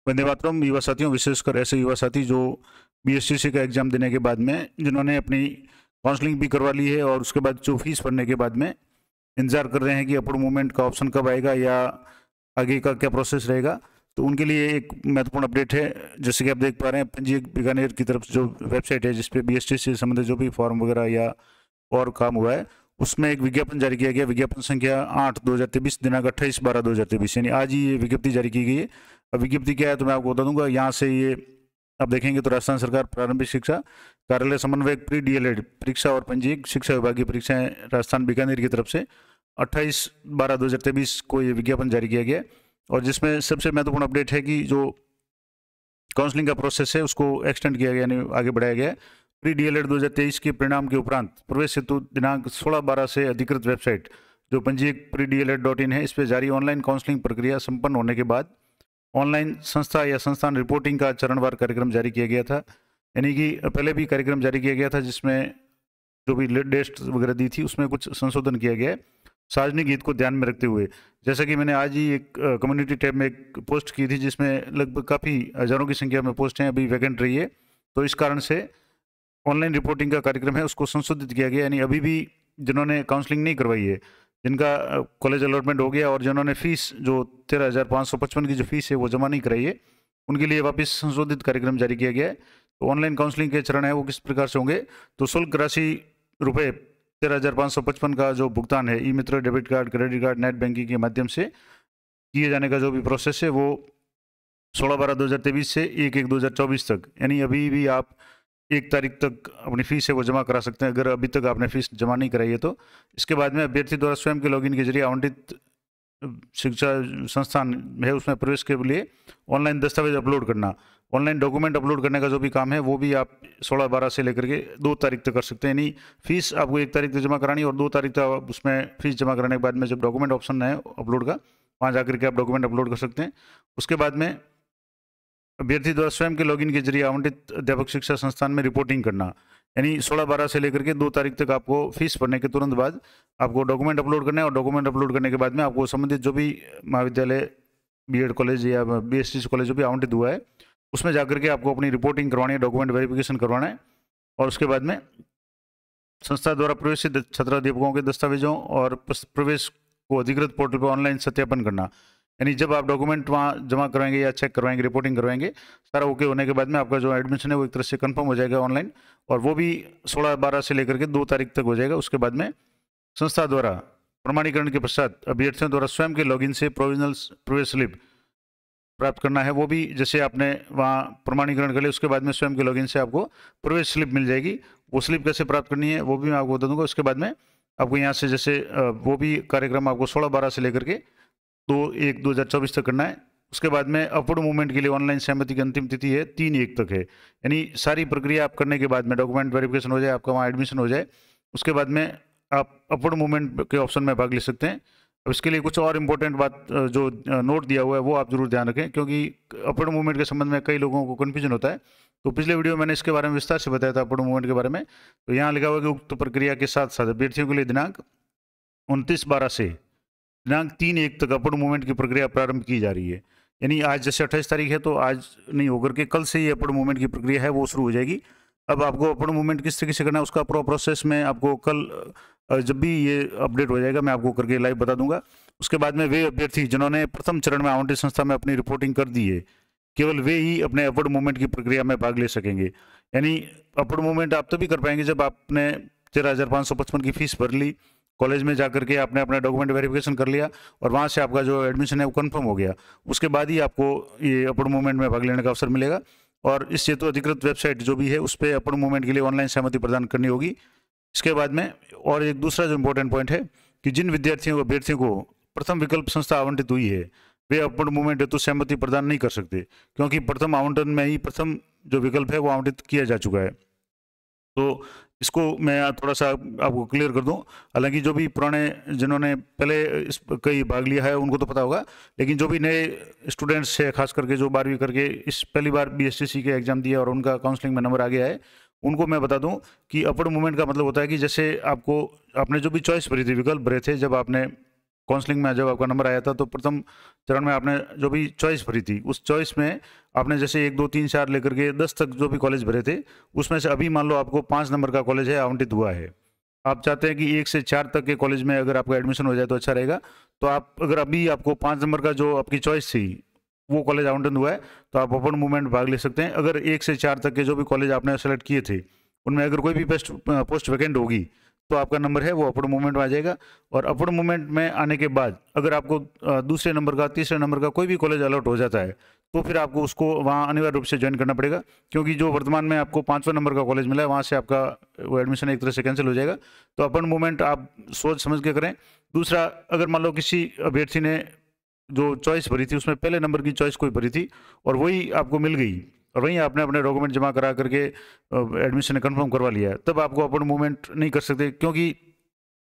वंदे मातरम। युवा साथियों, विशेषकर ऐसे युवा साथी जो बीएसटीसी का एग्जाम देने के बाद में जिन्होंने अपनी काउंसलिंग भी करवा ली है और उसके बाद जो फीस भरने के बाद में इंतजार कर रहे हैं कि अपवर्ड मूवमेंट का ऑप्शन कब आएगा या आगे का क्या प्रोसेस रहेगा, तो उनके लिए एक महत्वपूर्ण अपडेट है। जैसे कि आप देख पा रहे हैं, पंजीयक बीकानेर की तरफ जो वेबसाइट है जिसपे बीएसटीसी से संबंधित जो भी फॉर्म वगैरह या और काम हुआ है, उसमें एक विज्ञापन जारी किया गया। विज्ञापन संख्या 8/2023 दिनांक 28/12/2023, यानी आज ही ये विज्ञप्ति जारी की गई है। अब विज्ञप्ति क्या है तो मैं आपको बता दूंगा। यहाँ से ये आप देखेंगे तो राजस्थान सरकार प्रारंभिक शिक्षा कार्यालय समन्वयक प्री डीएलएड परीक्षा और पंजीयक शिक्षा विभाग की परीक्षाएं राजस्थान बीकानेर की तरफ से 28/12/2023 को ये विज्ञापन जारी किया गया। और जिसमें सबसे महत्वपूर्ण अपडेट है कि जो काउंसलिंग का प्रोसेस है उसको एक्सटेंड किया गया, यानी आगे बढ़ाया गया। प्री डीएलएड 2023 के परिणाम के उपरांत प्रवेश हेतु दिनांक 16/12 से अधिकृत वेबसाइट जो पंजीयक PreDLED.in है, इस पर जारी ऑनलाइन काउंसलिंग प्रक्रिया संपन्न होने के बाद ऑनलाइन संस्था या संस्थान रिपोर्टिंग का चरणवार कार्यक्रम जारी किया गया था। यानी कि पहले भी कार्यक्रम जारी किया गया था जिसमें जो भी डेट वगैरह दी थी उसमें कुछ संशोधन किया गया है सार्वजनिक हित को ध्यान में रखते हुए। जैसा कि मैंने आज ही एक कम्युनिटी टैब में एक पोस्ट की थी जिसमें लगभग काफ़ी हज़ारों की संख्या में पोस्ट हैं अभी वैकेंट रही है, तो इस कारण से ऑनलाइन रिपोर्टिंग का कार्यक्रम है उसको संशोधित किया गया। यानी अभी भी जिन्होंने काउंसलिंग नहीं करवाई है, जिनका कॉलेज अलॉटमेंट हो गया और जिन्होंने फीस जो 13,555 की जो फीस है वो जमा नहीं कराई है, उनके लिए वापस संशोधित कार्यक्रम जारी किया गया है। तो ऑनलाइन काउंसलिंग के चरण है वो किस प्रकार से होंगे, तो शुल्क राशि रुपये 13,555 का जो भुगतान है e Mitra debit card, credit card, net banking के माध्यम से किए जाने का जो भी प्रोसेस है वो 16/12/2023 से 1/1/2024 तक, यानी अभी भी आप 1 तारीख तक अपनी फीस है वो जमा करा सकते हैं अगर अभी तक आपने फीस जमा नहीं कराई है तो। इसके बाद में अभ्यर्थी द्वारा स्वयं के लॉगिन के जरिए आवंटित शिक्षा संस्थान है उसमें प्रवेश के लिए ऑनलाइन दस्तावेज अपलोड करना, ऑनलाइन डॉक्यूमेंट अपलोड करने का जो भी काम है वो भी आप 16/12 से लेकर के 2 तारीख तक कर सकते हैं। यानी फीस आपको 1 तारीख तक जमा करानी और 2 तारीख तक आप उसमें फीस जमा कराने के बाद में जब डॉक्यूमेंट ऑप्शन है अपलोड का, वहाँ जाकर के आप डॉक्यूमेंट अपलोड कर सकते हैं। उसके बाद में अभ्यर्थी द्वारा स्वयं के लॉगिन के जरिए आवंटित अध्यापक शिक्षा संस्थान में रिपोर्टिंग करना, यानी 16/12 से लेकर के 2 तारीख तक आपको फीस भरने के तुरंत बाद आपको डॉक्यूमेंट अपलोड करना है और डॉक्यूमेंट अपलोड करने के बाद में आपको संबंधित जो भी महाविद्यालय बीएड कॉलेज या बीएसटी कॉलेज जो भी आवंटित हुआ है उसमें जाकर के आपको अपनी रिपोर्टिंग करवानी है, डॉक्यूमेंट वेरिफिकेशन करवाना है। और उसके बाद में संस्था द्वारा प्रवेशित छात्राध्यापकों के दस्तावेजों और प्रवेश को अधिकृत पोर्टल पर ऑनलाइन सत्यापन करना, यानी जब आप डॉक्यूमेंट वहाँ जमा करवाएंगे या चेक करवाएंगे, रिपोर्टिंग करवाएंगे, सारा ओके होने के बाद में आपका जो एडमिशन है वो एक तरह से कंफर्म हो जाएगा ऑनलाइन, और वो भी 16/12 से लेकर के 2 तारीख तक हो जाएगा। उसके बाद में संस्था द्वारा प्रमाणीकरण के पश्चात अभ्यर्थियों द्वारा स्वयं के लॉगिन से प्रोविजनल प्रवेश स्लिप प्राप्त करना है, वो भी जैसे आपने वहाँ प्रमाणीकरण कर लिया उसके बाद में स्वयं के लॉगिन से आपको प्रवेश स्लिप मिल जाएगी। वो स्लिप कैसे प्राप्त करनी है वो भी मैं आपको बता दूंगा। उसके बाद में आपको यहाँ से जैसे वो भी कार्यक्रम आपको 16/12 से लेकर के 2/1/2024 तक करना है। उसके बाद में अपवर्ड मूवमेंट के लिए ऑनलाइन सहमति की अंतिम तिथि है 3/1 तक है, यानी सारी प्रक्रिया आप करने के बाद में डॉक्यूमेंट वेरिफिकेशन हो जाए, आपका वहाँ एडमिशन हो जाए, उसके बाद में आप अपवर्ड मूवमेंट के ऑप्शन में भाग ले सकते हैं। अब इसके लिए कुछ और इम्पोर्टेंट बात जो नोट दिया हुआ है वो आप जरूर ध्यान रखें, क्योंकि अपवर्ड मूवमेंट के संबंध में कई लोगों को कन्फ्यूजन होता है। तो पिछले वीडियो में मैंने इसके बारे में विस्तार से बताया था अपवर्ड मूवमेंट के बारे में। तो यहाँ लिखा हुआ है कि उक्त प्रक्रिया के साथ साथ अभ्यर्थियों के लिए दिनांक 29/12 से दिनांक 3/1 तक अपवर्ड मूवमेंट की प्रक्रिया प्रारंभ की जा रही है। यानी आज जैसे 28 तारीख है तो आज नहीं होकर के कल से ये अपवर्ड मूवमेंट की प्रक्रिया है वो शुरू हो जाएगी। अब आपको अपवर्ड मूवमेंट किस तरीके से करना है उसका पूरा प्रोसेस में आपको कल जब भी ये अपडेट हो जाएगा मैं आपको करके लाइव बता दूंगा। उसके बाद में वे अभ्यर्थी जिन्होंने प्रथम चरण में आवंटित संस्था में अपनी रिपोर्टिंग कर दी है, केवल वे ही अपने अपवर्ड मूवमेंट की प्रक्रिया में भाग ले सकेंगे। यानी अपवर्ड मूवमेंट आप तभी कर पाएंगे जब आपने 13,555 की फीस भर ली, कॉलेज में जाकर के आपने अपना डॉक्यूमेंट वेरिफिकेशन कर लिया और वहाँ से आपका जो एडमिशन है वो कंफर्म हो गया, उसके बाद ही आपको ये अपवर्ड मूवमेंट में भाग लेने का अवसर मिलेगा। और इस हेतु अधिकृत वेबसाइट जो भी है उस पर अपवर्ड मूवमेंट के लिए ऑनलाइन सहमति प्रदान करनी होगी। इसके बाद में और एक दूसरा जो इम्पोर्टेंट पॉइंट है कि जिन अभ्यर्थियों को प्रथम विकल्प संस्था आवंटित हुई है वे अपवर्ड मूवमेंट हेतु सहमति प्रदान नहीं कर सकते, क्योंकि प्रथम आवंटन में ही प्रथम जो विकल्प है वो आवंटित किया जा चुका है। तो इसको मैं थोड़ा सा आपको क्लियर कर दूं। हालांकि जो भी पुराने जिन्होंने पहले इस कई भाग लिया है उनको तो पता होगा, लेकिन जो भी नए स्टूडेंट्स है खास करके जो 12वीं करके इस पहली बार बीएसटीसी के एग्जाम दिया और उनका काउंसलिंग में नंबर आ गया है, उनको मैं बता दूं कि अपवर्ड मूवमेंट का मतलब होता है कि जैसे आपने जो भी चॉइस भरी थी, विकल्प भरे थे, जब आपने काउंसलिंग में जब आपका नंबर आया था तो प्रथम चरण में आपने जो भी चॉइस भरी थी उस चॉइस में आपने जैसे 1 2 3 4 लेकर के 10 तक जो भी कॉलेज भरे थे, उसमें से अभी मान लो आपको 5 नंबर का कॉलेज है आवंटित हुआ है। आप चाहते हैं कि 1 से 4 तक के कॉलेज में अगर आपका एडमिशन हो जाए तो अच्छा रहेगा। तो आप अगर अभी आपको 5 नंबर का जो आपकी चॉइस थी वो कॉलेज आवंटन हुआ है तो आप ओपन मूवमेंट भाग ले सकते हैं। अगर 1 से 4 तक के जो भी कॉलेज आपने सेलेक्ट किए थे उनमें अगर कोई भी पोस्ट वैकेंट होगी तो आपका नंबर है वो अपर मूवमेंट में आ जाएगा। और अपर मूवमेंट में आने के बाद अगर आपको दूसरे नंबर का, तीसरे नंबर का कोई भी कॉलेज अलॉट हो जाता है तो फिर आपको उसको वहाँ अनिवार्य रूप से ज्वाइन करना पड़ेगा, क्योंकि जो वर्तमान में आपको 5वें नंबर का कॉलेज मिला है वहाँ से आपका वो एडमिशन एक तरह से कैंसिल हो जाएगा। तो अपर मूवमेंट आप सोच समझ के करें। दूसरा, अगर मान लो किसी अभ्यर्थी ने जो चॉइस भरी थी उसमें पहले नंबर की चॉइस कोई भरी थी और वही आपको मिल गई और वहीं आपने अपने डॉक्यूमेंट जमा करा करके एडमिशन कंफर्म करवा लिया है, तब आपको अपॉइंट मूवमेंट नहीं कर सकते, क्योंकि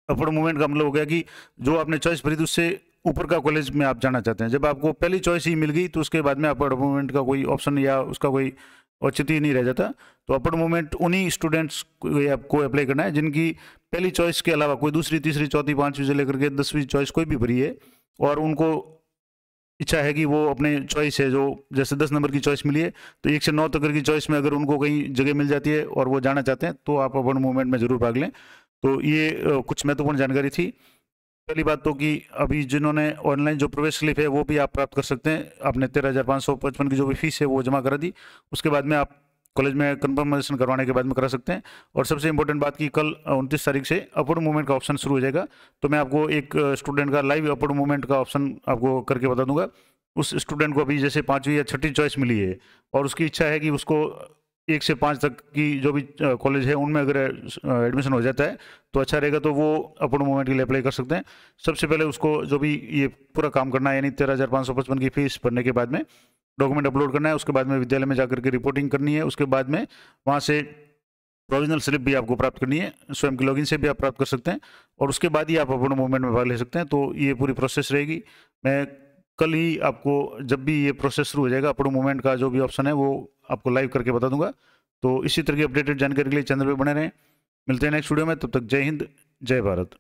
अपॉइंट मूवमेंट का मतलब हो गया कि जो आपने चॉइस भरी थी उससे ऊपर का कॉलेज में आप जाना चाहते हैं। जब आपको पहली चॉइस ही मिल गई तो उसके बाद में अपॉइंट मूवमेंट का कोई ऑप्शन या उसका कोई औचित्य ही नहीं रह जाता। तो अपॉइंट मूवमेंट उन्हीं स्टूडेंट्स को आपको अप्लाई करना है जिनकी पहली चॉइस के अलावा कोई दूसरी, तीसरी, चौथी, 5वीं से लेकर के 10वीं चॉइस कोई भी भरी है और उनको इच्छा है कि वो अपने चॉइस है जो जैसे 10 नंबर की चॉइस मिली है तो 1 से 9 तक की चॉइस में अगर उनको कहीं जगह मिल जाती है और वो जाना चाहते हैं तो आप अपॉइंट मूवमेंट में जरूर भाग लें। तो ये कुछ महत्वपूर्ण जानकारी थी। पहली बात तो कि अभी जिन्होंने ऑनलाइन जो प्रवेश स्लिप है वो भी आप प्राप्त कर सकते हैं। आपने 13,555 की जो भी फीस है वो जमा करा दी, उसके बाद में आप कॉलेज में कंफर्मेशन करवाने के बाद में करा सकते हैं। और सबसे इंपॉर्टेंट बात कि कल 29 तारीख से अपवर्ड मूवमेंट का ऑप्शन शुरू हो जाएगा, तो मैं आपको एक स्टूडेंट का लाइव अपवर्ड मूवमेंट का ऑप्शन आपको करके बता दूंगा। उस स्टूडेंट को अभी जैसे 5वीं या 6ठी चॉइस मिली है और उसकी इच्छा है कि उसको 1 से 5 तक की जो भी कॉलेज है उनमें अगर एडमिशन हो जाता है तो अच्छा रहेगा, तो वो अपवर्ड मूवमेंट के लिए अप्लाई कर सकते हैं। सबसे पहले उसको जो भी ये पूरा काम करना है यानी 13,555 की फीस भरने के बाद में डॉक्यूमेंट अपलोड करना है, उसके बाद में विद्यालय में जाकर के रिपोर्टिंग करनी है, उसके बाद में वहाँ से प्रोविजनल स्लिप भी आपको प्राप्त करनी है, स्वयं के लॉगिन से भी आप प्राप्त कर सकते हैं और उसके बाद ही आप अपवर्ड मूवमेंट में भाग ले सकते हैं। तो ये पूरी प्रोसेस रहेगी। मैं कल ही आपको जब भी ये प्रोसेस शुरू हो जाएगा अपवर्ड मूवमेंट का जो भी ऑप्शन है वो आपको लाइव करके बता दूंगा। तो इसी तरह की अपडेटेड जानकारी के लिए चैनल पर बने रहें। मिलते हैं नेक्स्ट वीडियो में, तब तक जय हिंद, जय भारत।